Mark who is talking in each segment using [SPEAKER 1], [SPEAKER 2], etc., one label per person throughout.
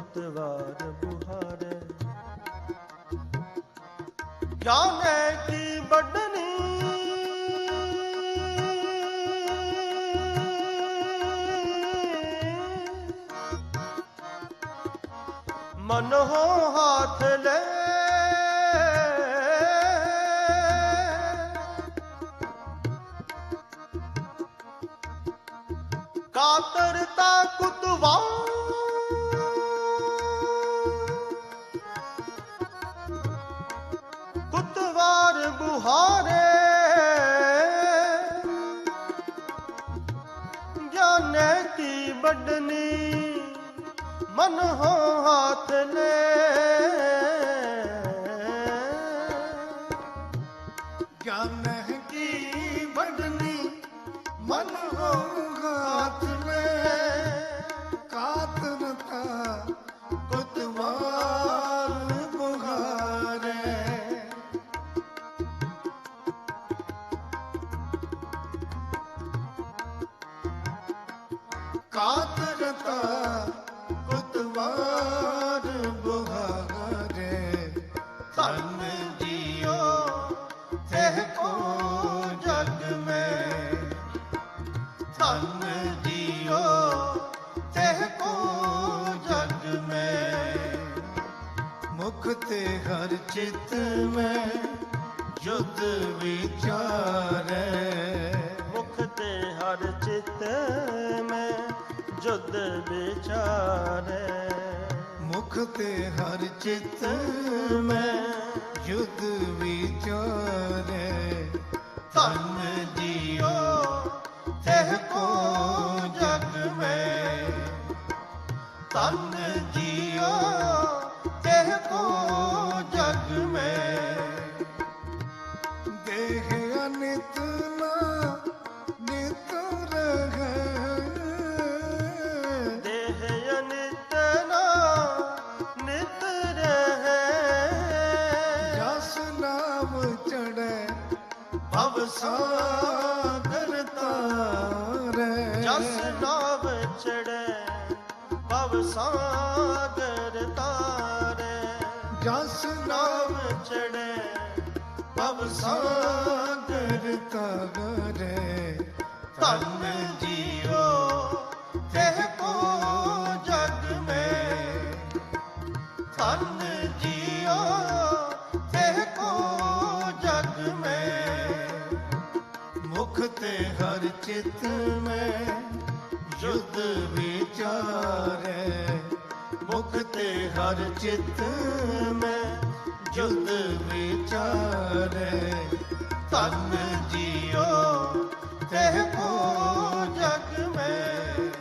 [SPEAKER 1] कुतवार बुहारे। जाने की बडनी मन हो हाथ ले, कातरता कुतवार कुतवार बुहारे। जाने की बडनी मन हो हाथ ले,
[SPEAKER 2] जाने की बडनी मन हो हाथ में, कातरता कुतवार बुहारे। कातरता कुतवार बुहारे।
[SPEAKER 1] धन जियो तेह को जग में, धन जियो तेह को जग में।
[SPEAKER 2] मुख ते हर चित में युद्ध विचारे,
[SPEAKER 1] मुख ते हर चित में जुद विचारे।
[SPEAKER 2] मुख ते हर चित में युद्ध विचारे।
[SPEAKER 1] धन जियो तेह को जग में, धन जियो तेह को जग में।
[SPEAKER 2] देह अनित ना नित रहे,
[SPEAKER 1] देह अनित ना नित रहे।
[SPEAKER 2] जस नाम चढ़े
[SPEAKER 1] भव
[SPEAKER 2] सागर तारे।
[SPEAKER 1] जस नाव चढ़े भव सागर तारे।
[SPEAKER 2] जस
[SPEAKER 1] नाव चढ़े भव सागर
[SPEAKER 2] तारे।
[SPEAKER 1] धन जियो तेह को जग में, धन जियो तेह को जग में।
[SPEAKER 2] मुख ते हर चित में युद्ध विचारे।
[SPEAKER 1] मुख ते हर चित में जुद विचारे। धन जियो तेह को जग में,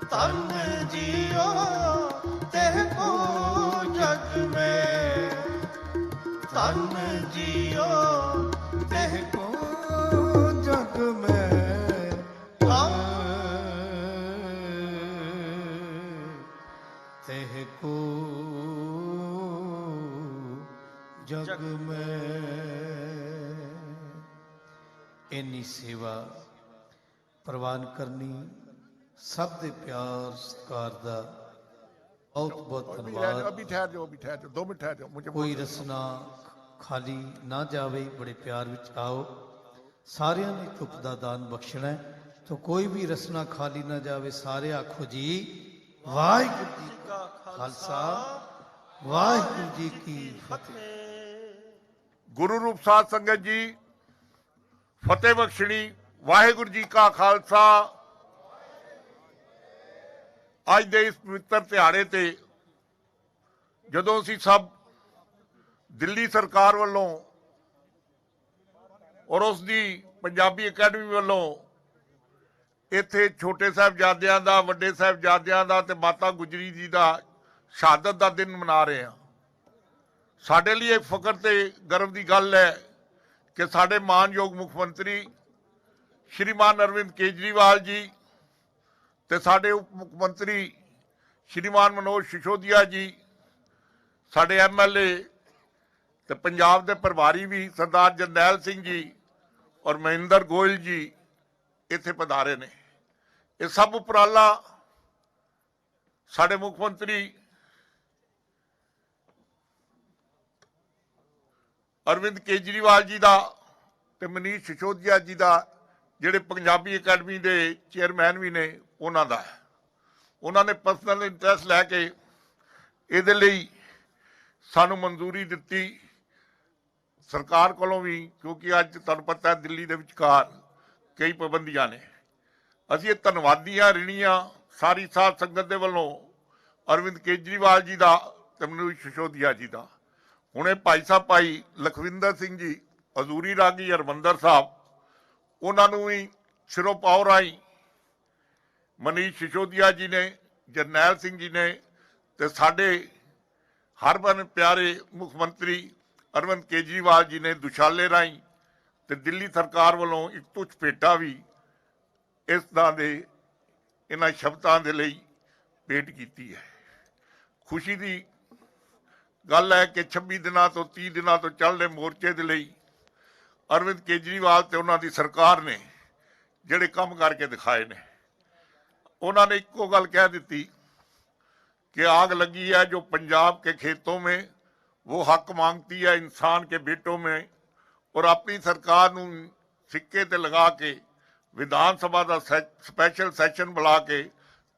[SPEAKER 1] धन जियो तेह को जग में। धन जियो तेह को
[SPEAKER 2] जग में। तेह को जग में। इन्नी सेवा प्रवान करनी सब दे प्यार सत्कार दा बहुत बहुत धन्यवाद।
[SPEAKER 3] अभी ठहर जाओ, अभी ठहर जाओ, 2 मिनट ठहर जाओ। मुझे
[SPEAKER 2] कोई रसना खाली ना जावे, बड़े प्यार विच आओ। सारिਆਂ ने चुप दा दान बख्शना है, तो कोई भी रसना खाली ना जावे। सारे आखो जी वाहिगुरू जी का खालसा, वाहिगुरू जी की फतेह।
[SPEAKER 3] गुरु रूप साध संगत जी, फतेह बख्शणी। वाहिगुरू जी का खालसा। ਅੱਜ ਦੇ ਇਸ ਪਵਿੱਤਰ ਦਿਹਾੜੇ ਤੇ ਜਦੋਂ ਅਸੀਂ ਸਭ ਦਿੱਲੀ ਸਰਕਾਰ ਵੱਲੋਂ ਔਰ ਉਸ ਦੀ ਪੰਜਾਬੀ ਅਕੈਡਮੀ ਵੱਲੋਂ ਇੱਥੇ ਛੋਟੇ ਸਾਹਿਬਜ਼ਾਦਿਆਂ ਦਾ, ਵੱਡੇ ਸਾਹਿਬਜ਼ਾਦਿਆਂ ਦਾ ਤੇ ਮਾਤਾ ਗੁਜਰੀ ਜੀ ਦਾ ਸ਼ਹਾਦਤ ਦਾ ਦਿਨ ਮਨਾ ਰਹੇ ਹਾਂ, ਸਾਡੇ ਲਈ ਇੱਕ ਫਖਰ ਤੇ ਗਰਵ ਦੀ ਗੱਲ ਹੈ ਕਿ ਸਾਡੇ ਮਾਨਯੋਗ ਮੁੱਖ ਮੰਤਰੀ ਸ਼੍ਰੀਮਾਨ ਅਰਵਿੰਦ ਕੇਜਰੀਵਾਲ ਜੀ ਤੇ ਸਾਡੇ ਉਪ ਮੁੱਖ ਮੰਤਰੀ ਸ਼੍ਰੀਮਾਨ ਮਨੋਜ ਸਿਸੋਦੀਆ ਜੀ, ਸਾਡੇ MLA ਤੇ ਪੰਜਾਬ ਦੇ ਪ੍ਰਭਾਰੀ ਵੀ ਸਰਦਾਰ ਜਰਨੈਲ ਸਿੰਘ ਜੀ ਔਰ ਮਹਿੰਦਰ ਗੋਇਲ ਜੀ ਇੱਥੇ ਪਧਾਰੇ ਨੇ। ਇਹ ਸਭ ਉਪਰਾਲਾ साडे मुख मंत्री अरविंद केजरीवाल जी का ते मनीष सिसोदिया जी का ਜਿਹੜੇ पंजाबी अकैडमी के चेयरमैन भी ने उन्हों का है। उन्होंने पर्सनल इंटरस्ट लैके ये सानू मंजूरी दी सरकार कोलों भी, क्योंकि अज तुहानू पता है दिल्ली के विचकार कई पाबंदियां ने। असीं धन्नवादी हाँ, ऋणी हाँ सारी साध संगत के वलों अरविंद केजरीवाल जी का ते मनीष सिसोदिया जी का। हुणे भाई साहब भाई लखविंदर सिंह जी हजूरी रागी हरमंदर साहब उन्होंने भी सिरों पाओ राई मनीष सिसोदिया जी ने, जरनैल सिंह जी ने ते साडे हरमन प्यारे मुख मंत्री अरविंद केजरीवाल जी ने दुशाले राई ते दिल्ली सरकार वालों एक तुच्छ भेटा भी इस तरह के इन्हां शब्दां दे लई भेंट की है। खुशी की गल है कि 26 दिनों तो 30 दिनों तो चल रहे मोर्चे के लिए अरविंद केजरीवाल ते उन्हां दी सरकार ने जिहड़े काम करके दिखाए ने, उन्होंने इक्को गल कह दी कि आग लगी है जो पंजाब के खेतों में, वो हक मांगती है इंसान के बेटों में। और अपनी सरकार नूं सिक्के ते लगा के विधानसभा का स्पैशल सैशन बुला के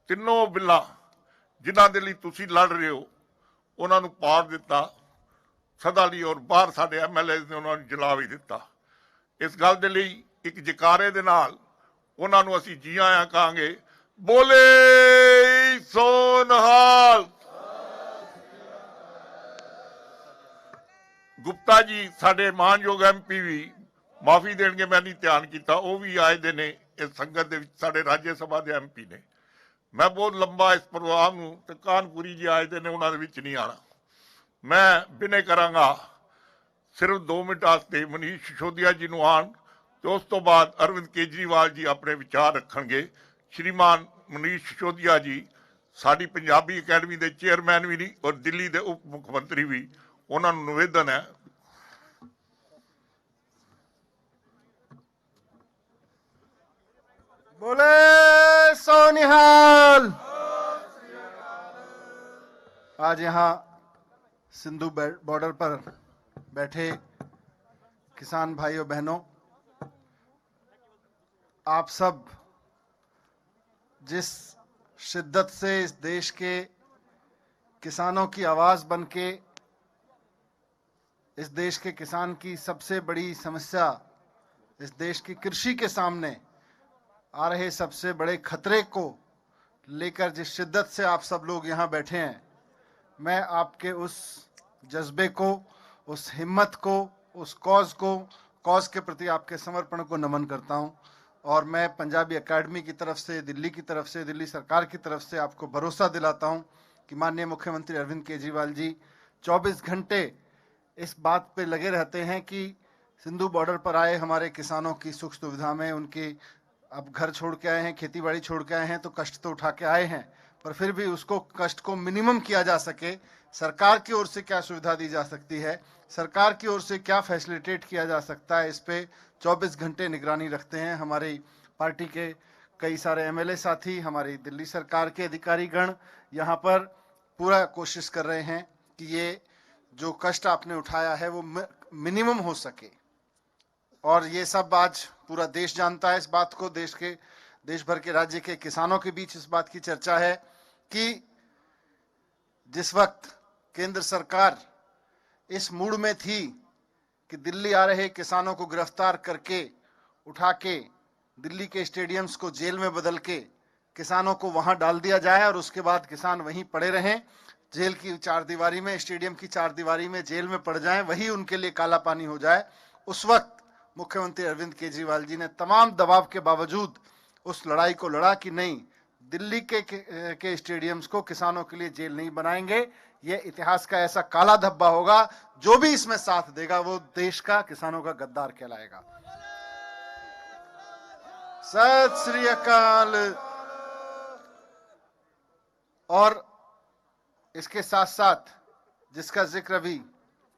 [SPEAKER 3] तीनों बिल्लां जिन्हां दे लई तुसीं लड़ रहे हो उन्होंने पाड़ दिता सदा लई, और बाहर साडे MLA ने उन्होंने जला भी दिता। इस गल दे लई एक जकारे दे नाल उन्हां नूं असीं जी आया कहांगे, बोले सोनहाल। गुप्ता जी साडे मानयोग MP भी माफी देणगे, मैं नहीं ध्यान किया, वो भी आए दे ने इस संगत दे विच, साडे राज्य सभा के MP ने। मैं बहुत लंबा इस प्रोग्राम नूं ते कानपुरी जी आए दे ने, उन्हां दे विच नहीं आना। मैं विनय करांगा सिर्फ 2 मिनट वास्ते मनीष सिसोदिया जी नूं आण ते उस तो बाद अरविंद केजरीवाल जी अपने विचार रखणगे। श्रीमान मनीष सिसोदिया जी साडी पंजाबी अकैडमी के चेयरमैन भी नहीं और दिल्ली के उप मुख्यमंत्री भी, उन्हां नूं निवेदन है।
[SPEAKER 1] बोले सोनिहाल। आज यहाँ सिंधु बॉर्डर पर बैठे किसान भाइयों बहनों, आप सब जिस शिद्दत से इस देश के किसानों की आवाज बनके इस देश के किसान की सबसे बड़ी समस्या, इस देश की कृषि के सामने आ रहे सबसे बड़े खतरे को लेकर जिस शिद्दत से आप सब लोग यहाँ बैठे हैं, मैं आपके उस जज्बे को, उस हिम्मत को, उस कॉज के प्रति आपके समर्पण को नमन करता हूँ। और मैं पंजाबी अकेडमी की तरफ से, दिल्ली की तरफ से, दिल्ली सरकार की तरफ से आपको भरोसा दिलाता हूँ कि माननीय मुख्यमंत्री अरविंद केजरीवाल जी 24 घंटे इस बात पे लगे रहते हैं कि सिंधु बॉर्डर पर आए हमारे किसानों की सुख सुविधा में, उनके अब घर छोड़ के आए हैं, खेती बाड़ी छोड़ के आए हैं, तो कष्ट तो उठा के आए हैं, पर फिर भी उसको कष्ट को मिनिमम किया जा सके, सरकार की ओर से क्या सुविधा दी जा सकती है, सरकार की ओर से क्या फैसिलिटेट किया जा सकता है, इस पे 24 घंटे निगरानी रखते हैं हमारी पार्टी के कई सारे MLA साथी, हमारी दिल्ली सरकार के अधिकारीगण यहाँ पर पूरा कोशिश कर रहे हैं कि ये जो कष्ट आपने उठाया है वो मिनिमम हो सके। और ये सब आज पूरा देश जानता है इस बात को, देश भर के राज्य के किसानों के बीच इस बात की चर्चा है कि जिस वक्त केंद्र सरकार इस मूड में थी कि दिल्ली आ रहे किसानों को गिरफ्तार करके उठा के दिल्ली के स्टेडियम्स को जेल में बदल के किसानों को वहां डाल दिया जाए और उसके बाद किसान वहीं पड़े रहें, जेल की चारदीवारी में, स्टेडियम की चारदीवारी में जेल में पड़ जाएं, वही उनके लिए काला पानी हो जाए। उस वक्त मुख्यमंत्री अरविंद केजरीवाल जी ने तमाम दबाव के बावजूद उस लड़ाई को लड़ा कि नहीं, दिल्ली के स्टेडियम्स को किसानों के लिए जेल नहीं बनाएंगे। ये इतिहास का ऐसा काला धब्बा होगा, जो भी इसमें साथ देगा वो देश का, किसानों का गद्दार कहलाएगा। सत श्री अकाल। और इसके साथ साथ जिसका जिक्र अभी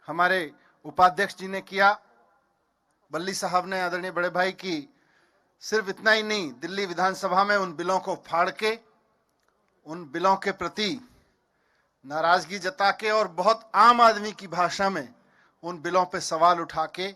[SPEAKER 1] हमारे उपाध्यक्ष जी ने किया, बल्ली साहब ने, आदरणीय बड़े भाई, की सिर्फ इतना ही नहीं, दिल्ली विधानसभा में उन बिलों को फाड़ के उन बिलों के प्रति नाराजगी जता के और बहुत आम आदमी की भाषा में उन बिलों पे सवाल उठा के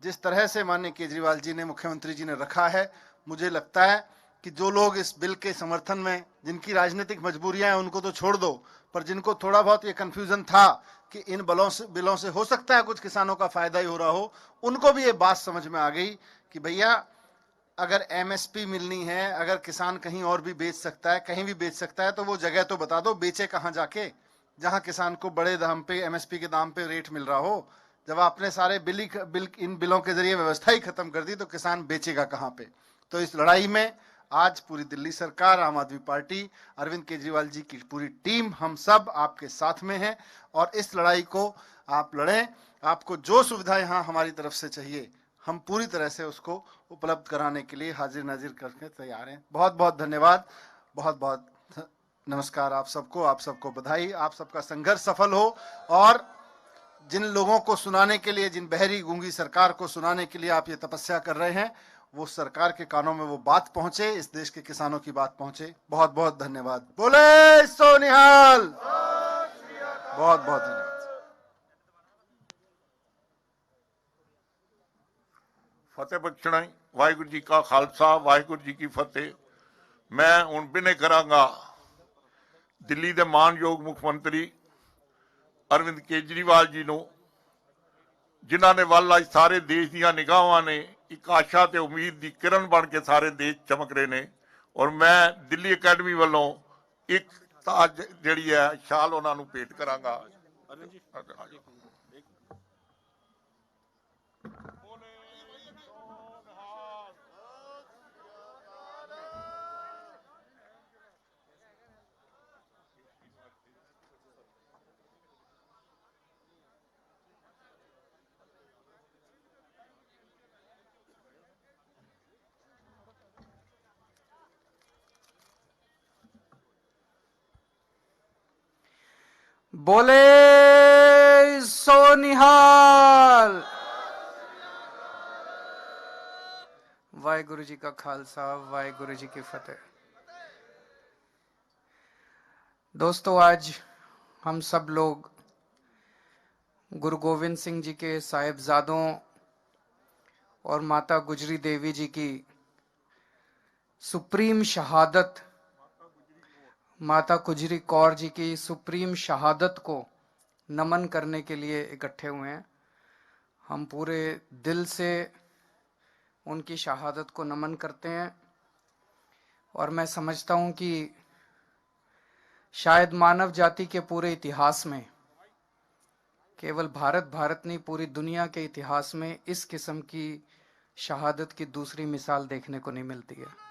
[SPEAKER 1] जिस तरह से माननीय केजरीवाल जी ने, मुख्यमंत्री जी ने रखा है, मुझे लगता है कि जो लोग इस बिल के समर्थन में, जिनकी राजनीतिक मजबूरियां हैं उनको तो छोड़ दो, पर जिनको थोड़ा बहुत ये कंफ्यूजन था कि इन बिलों से हो सकता है कुछ किसानों का फायदा ही हो रहा हो, उनको भी ये बात समझ में आ गई कि भैया अगर एमएसपी मिलनी है, अगर किसान कहीं और भी बेच सकता है, कहीं भी बेच सकता है, तो वो जगह तो बता दो, बेचे कहाँ जाके, जहां किसान को बड़े दाम पे, एमएसपी के दाम पे रेट मिल रहा हो। जब आपने सारे इन बिलों के जरिए व्यवस्था ही खत्म कर दी तो किसान बेचेगा कहां पे। तो इस लड़ाई में आज पूरी दिल्ली सरकार, आम आदमी पार्टी, अरविंद केजरीवाल जी की पूरी टीम, हम सब आपके साथ में हैं और इस लड़ाई को आप लड़ें। आपको जो सुविधा यहाँ हमारी तरफ से चाहिए, हम पूरी तरह से उसको उपलब्ध कराने के लिए हाजिर नाजिर करके तैयार हैं। बहुत बहुत धन्यवाद, बहुत बहुत नमस्कार आप सबको बधाई। आप सबका संघर्ष सफल हो और जिन लोगों को सुनाने के लिए, जिन बहरी गूंगी सरकार को सुनाने के लिए आप ये तपस्या कर रहे हैं, वो सरकार के कानों में वो बात पहुंचे, इस देश के किसानों की बात पहुंचे। बहुत बहुत धन्यवाद। बोले सोनिहाल। बहुत बहुत धन्यवाद।
[SPEAKER 3] फतेह बख्शना। वाहिगुरू जी का खालसा, वाहिगुरू जी की फतेह। मैं हुण बिनय करांगा दिल्ली के मानयोग मुख्यमंत्री अरविंद केजरीवाल जी नूं, जिन्हां ने वल अज सारे देश दीयां निगाहां ने एक आशा ते उम्मीद की किरण बन के सारे देश चमक रहे ने। और मैं दिल्ली अकैडमी वालों एक ताज जिहड़ी है शाल उन्हां नूं भेंट करांगा।
[SPEAKER 4] बोले सोनिहाल। वाहिगुरु जी का खालसा, वाहिगुरु जी की फतेह। दोस्तों, आज हम सब लोग गुरु गोविंद सिंह जी के साहिबजादों और माता गुजरी देवी जी की सुप्रीम शहादत, माता गुजरी कौर जी की सुप्रीम शहादत को नमन करने के लिए इकट्ठे हुए हैं। हम पूरे दिल से उनकी शहादत को नमन करते हैं और मैं समझता हूं कि शायद मानव जाति के पूरे इतिहास में, केवल भारत नहीं पूरी दुनिया के इतिहास में इस किस्म की शहादत की दूसरी मिसाल देखने को नहीं मिलती है।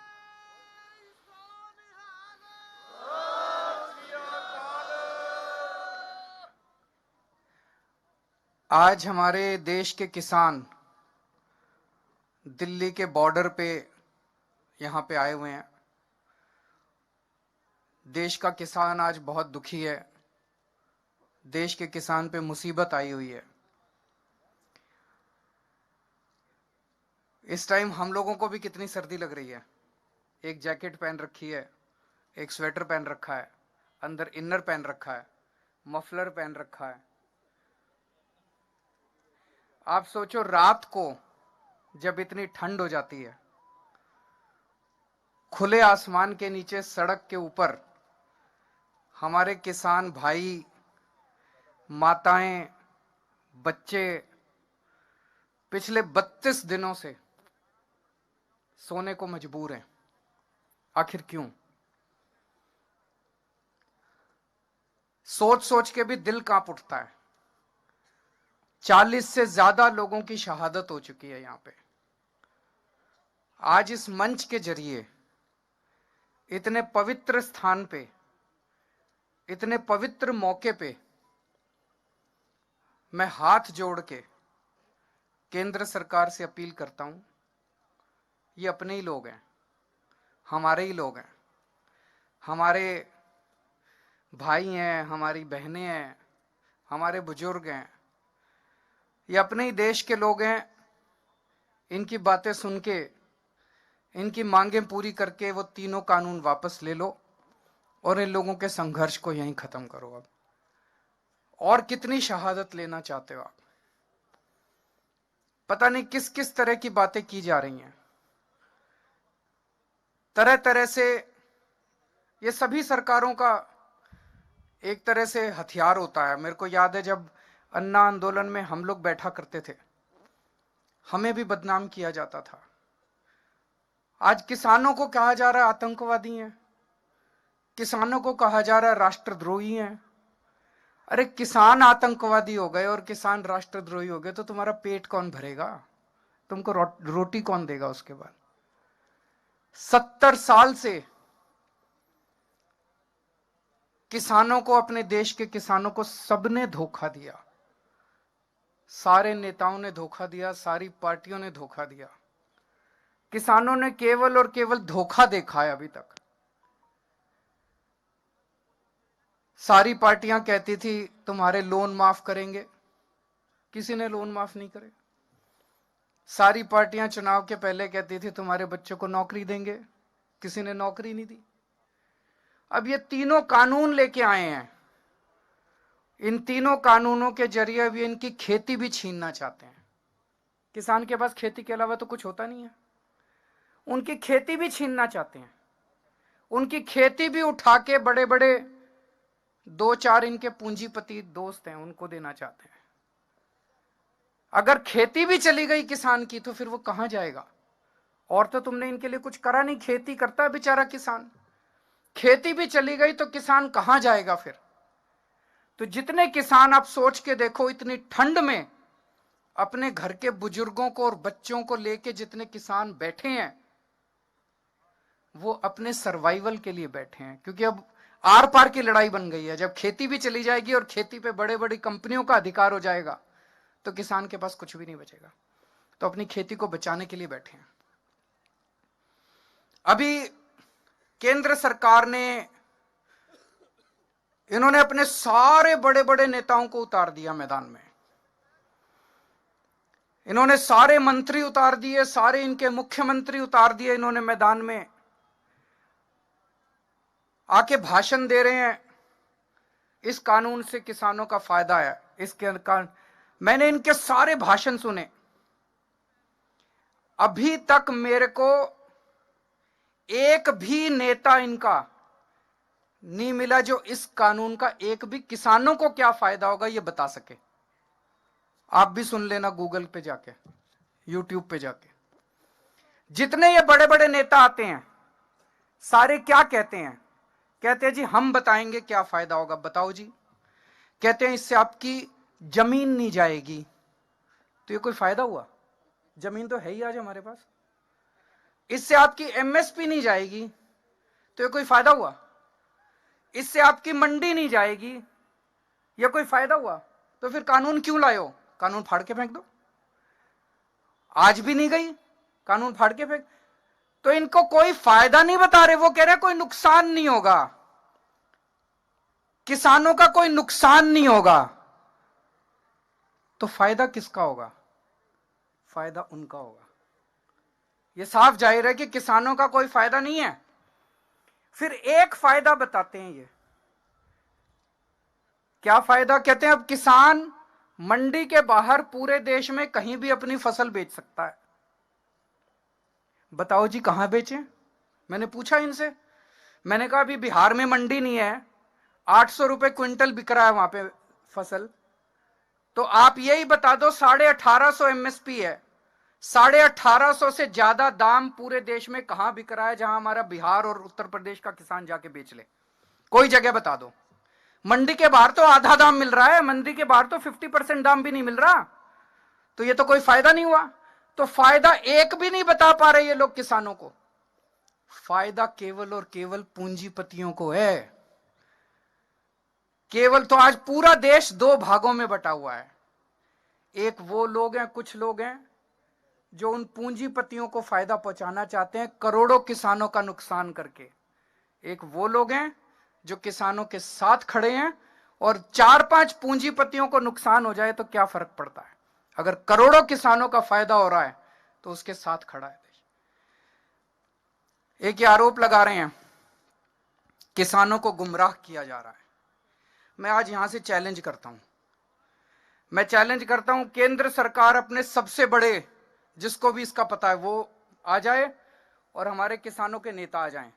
[SPEAKER 4] आज हमारे देश के किसान दिल्ली के बॉर्डर पे यहाँ पे आए हुए हैं। देश का किसान आज बहुत दुखी है। देश के किसान पे मुसीबत आई हुई है। इस टाइम हम लोगों को भी कितनी सर्दी लग रही है। एक जैकेट पहन रखी है, एक स्वेटर पहन रखा है, अंदर इनर पहन रखा है, मफलर पहन रखा है। आप सोचो, रात को जब इतनी ठंड हो जाती है, खुले आसमान के नीचे सड़क के ऊपर हमारे किसान भाई, माताएं, बच्चे पिछले 32 दिनों से सोने को मजबूर हैं। आखिर क्यों? सोच सोच के भी दिल कांप उठता है। 40 से ज्यादा लोगों की शहादत हो चुकी है यहां पे। आज इस मंच के जरिए इतने पवित्र स्थान पे, इतने पवित्र मौके पे मैं हाथ जोड़ के केंद्र सरकार से अपील करता हूं, ये अपने ही लोग हैं, हमारे ही लोग हैं, हमारे भाई हैं, हमारी बहनें हैं, हमारे बुजुर्ग हैं, ये अपने ही देश के लोग हैं। इनकी बातें सुन के, इनकी मांगें पूरी करके वो तीनों कानून वापस ले लो। और इन लोगों के संघर्ष को यहीं खत्म करो। अब और कितनी शहादत लेना चाहते हो आप? पता नहीं किस किस तरह की बातें की जा रही हैं, तरह तरह से। ये सभी सरकारों का एक तरह से हथियार होता है। मेरे को याद है जब अन्ना आंदोलन में हम लोग बैठा करते थे, हमें भी बदनाम किया जाता था। आज किसानों को कहा जा रहा है आतंकवादी हैं, किसानों को कहा जा रहा है राष्ट्रद्रोही हैं। अरे किसान आतंकवादी हो गए और किसान राष्ट्रद्रोही हो गए तो तुम्हारा पेट कौन भरेगा? तुमको रोटी कौन देगा उसके बाद? 70 साल से किसानों को, अपने देश के किसानों को सबने धोखा दिया। सारे नेताओं ने धोखा दिया, सारी पार्टियों ने धोखा दिया। किसानों ने केवल और केवल धोखा देखा है अभी तक। सारी पार्टियां कहती थी तुम्हारे लोन माफ करेंगे, किसी ने लोन माफ नहीं करे। सारी पार्टियां चुनाव के पहले कहती थी तुम्हारे बच्चों को नौकरी देंगे, किसी ने नौकरी नहीं दी। अब ये तीनों कानून लेके आए हैं, इन तीनों कानूनों के जरिए भी इनकी खेती भी छीनना चाहते हैं। किसान के पास खेती के अलावा तो कुछ होता नहीं है, उनकी खेती भी छीनना चाहते हैं। उनकी खेती भी उठा के बड़े बड़े 2-4 इनके पूंजीपति दोस्त हैं उनको देना चाहते हैं। अगर खेती भी चली गई किसान की तो फिर वो कहां जाएगा? और तो तुमने इनके लिए कुछ करा नहीं। खेती करता है बेचारा किसान, खेती भी चली गई तो किसान कहां जाएगा फिर? तो जितने किसान, आप सोच के देखो, इतनी ठंड में अपने घर के बुजुर्गों को और बच्चों को लेके जितने किसान बैठे हैं, वो अपने सर्वाइवल के लिए बैठे हैं। क्योंकि अब आर पार की लड़ाई बन गई है। जब खेती भी चली जाएगी और खेती पे बड़े बड़ी कंपनियों का अधिकार हो जाएगा तो किसान के पास कुछ भी नहीं बचेगा। तो अपनी खेती को बचाने के लिए बैठे हैं। अभी केंद्र सरकार ने, इन्होंने अपने सारे बड़े बड़े नेताओं को उतार दिया मैदान में। इन्होंने सारे मंत्री उतार दिए, सारे इनके मुख्यमंत्री उतार दिए। इन्होंने मैदान में आके भाषण दे रहे हैं, इस कानून से किसानों का फायदा है, इसके कारण। मैंने इनके सारे भाषण सुने, अभी तक मेरे को एक भी नेता इनका नहीं मिला जो इस कानून का एक भी किसानों को क्या फायदा होगा ये बता सके। आप भी सुन लेना गूगल पे जाके, यूट्यूब पे जाके। जितने ये बड़े बड़े नेता आते हैं सारे क्या कहते हैं? कहते हैं जी हम बताएंगे क्या फायदा होगा। बताओ जी। कहते हैं इससे आपकी जमीन नहीं जाएगी। तो ये कोई फायदा हुआ? जमीन तो है ही आज हमारे पास। इससे आपकी एमएसपी नहीं जाएगी, तो ये कोई फायदा हुआ? इससे आपकी मंडी नहीं जाएगी, ये कोई फायदा हुआ? तो फिर कानून क्यों लाए हो? कानून फाड़ के फेंक दो। आज भी नहीं गई, कानून फाड़ के फेंक। तो इनको कोई फायदा नहीं बता रहे, वो कह रहे कोई नुकसान नहीं होगा, किसानों का कोई नुकसान नहीं होगा। तो फायदा किसका होगा? फायदा उनका होगा। ये साफ जाहिर है कि किसानों का कोई फायदा नहीं है। फिर एक फायदा बताते हैं ये। क्या फायदा? कहते हैं अब किसान मंडी के बाहर पूरे देश में कहीं भी अपनी फसल बेच सकता है। बताओ जी कहां बेचें? मैंने पूछा इनसे, मैंने कहा अभी बिहार में मंडी नहीं है, 800 रुपए क्विंटल बिक रहा है वहां पे फसल। तो आप यही बता दो, 1850 एमएसपी है, 1850 से ज्यादा दाम पूरे देश में कहां बिक रहा है जहां हमारा बिहार और उत्तर प्रदेश का किसान जाके बेच ले? कोई जगह बता दो। मंडी के बाहर तो आधा दाम मिल रहा है, मंडी के बाहर तो 50% दाम भी नहीं मिल रहा। तो ये तो कोई फायदा नहीं हुआ। तो फायदा एक भी नहीं बता पा रहे ये लोग किसानों को। फायदा केवल और केवल पूंजीपतियों को है। केवल। तो आज पूरा देश 2 भागों में बटा हुआ है। एक वो लोग हैं, कुछ लोग हैं जो उन पूंजीपतियों को फायदा पहुंचाना चाहते हैं करोड़ों किसानों का नुकसान करके। एक वो लोग हैं जो किसानों के साथ खड़े हैं, और 4-5 पूंजीपतियों को नुकसान हो जाए तो क्या फर्क पड़ता है? अगर करोड़ों किसानों का फायदा हो रहा है तो उसके साथ खड़ा है देश। एक ये आरोप लगा रहे हैं किसानों को गुमराह किया जा रहा है। मैं आज यहां से चैलेंज करता हूं, मैं चैलेंज करता हूं, केंद्र सरकार अपने सबसे बड़े, जिसको भी इसका पता है वो आ जाए और हमारे किसानों के नेता आ जाएं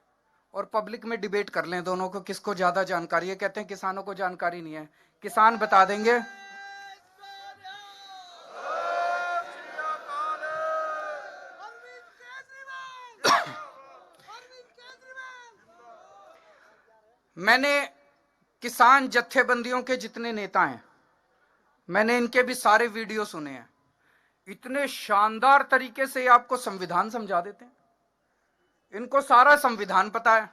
[SPEAKER 4] और पब्लिक में डिबेट कर लें दोनों को, किसको ज्यादा जानकारी है। कहते हैं किसानों को जानकारी नहीं है, किसान बता देंगे। मैंने किसान जत्थेबंदियों के जितने नेता हैं, मैंने इनके भी सारे वीडियो सुने हैं। इतने शानदार तरीके से ये आपको संविधान समझा देते हैं। इनको सारा संविधान पता है,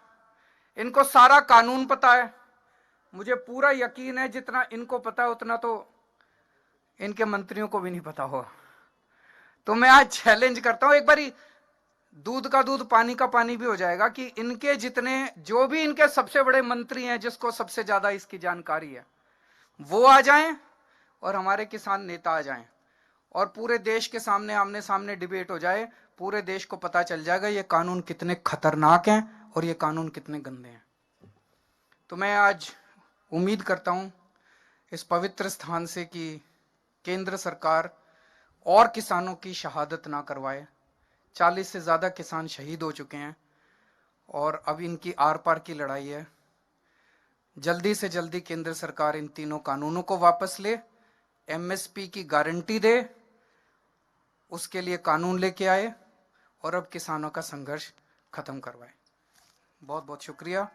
[SPEAKER 4] इनको सारा कानून पता है। मुझे पूरा यकीन है जितना इनको पता है उतना तो इनके मंत्रियों को भी नहीं पता होगा। तो मैं आज चैलेंज करता हूं, एक बारी दूध का दूध पानी का पानी भी हो जाएगा कि इनके जितने, जो भी इनके सबसे बड़े मंत्री हैं, जिसको सबसे ज्यादा इसकी जानकारी है, वो आ जाएं और हमारे किसान नेता आ जाएं और पूरे देश के सामने आमने सामने डिबेट हो जाए। पूरे देश को पता चल जाएगा ये कानून कितने खतरनाक हैं और ये कानून कितने गंदे हैं। तो मैं आज उम्मीद करता हूं इस पवित्र स्थान से कि केंद्र सरकार और किसानों की शहादत ना करवाए। 40 से ज्यादा किसान शहीद हो चुके हैं और अब इनकी आर पार की लड़ाई है। जल्दी से जल्दी केंद्र सरकार इन तीनों कानूनों को वापस ले, एमएसपी की गारंटी दे, उसके लिए कानून लेके आए और अब किसानों का संघर्ष खत्म करवाए। बहुत बहुत शुक्रिया।